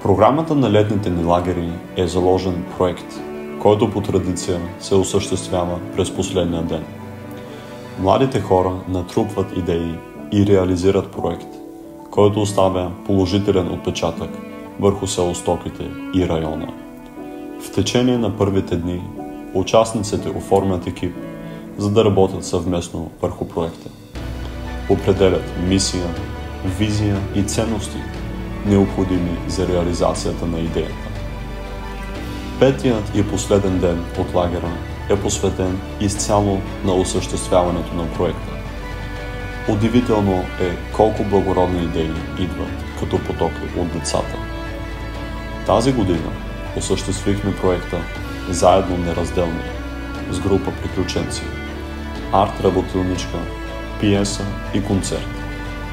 програмата на летните ни лагери е заложен проект, който по традиция се осъществява през последния ден. Младите хора натрупват идеи и реализират проект, който оставя положителен отпечатък върху село Стоките и района. В течение на първите дни участниците оформят екип, за да работят съвместно върху проекта. Определят мисия, визия и ценности, необходими за реализацията на идеята. Петият и последен ден от лагера е посветен изцяло на осъществяването на проекта. Удивително е колко благородни идеи идват като поток от децата. Тази година осъществихме проекта заедно неразделни с група приключенци, арт-работилничка, пиеса и концерт,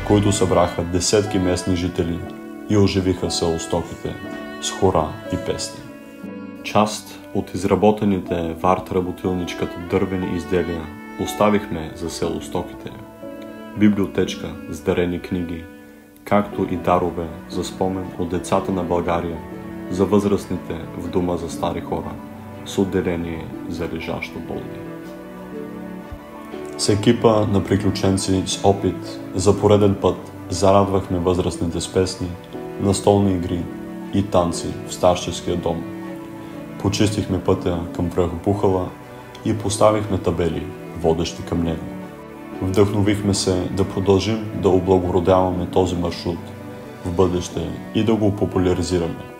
които събраха десетки местни жители и оживиха село Стоките с хора и песни. Част от изработените в арт-работилничката дървени изделия оставихме за село Стоките. Библиотечка с дарени книги, както и дарове за спомен от децата на България, за възрастните в дома за стари хора с отделение за лежащо болни. С екипа на приключенци с опит за пореден път зарадвахме възрастните с песни, настолни игри и танци в старческия дом. Почистихме пътя към Прахопухала и поставихме табели, водещи към него. Вдъхновихме се да продължим да облагородяваме този маршрут в бъдеще и да го популяризираме.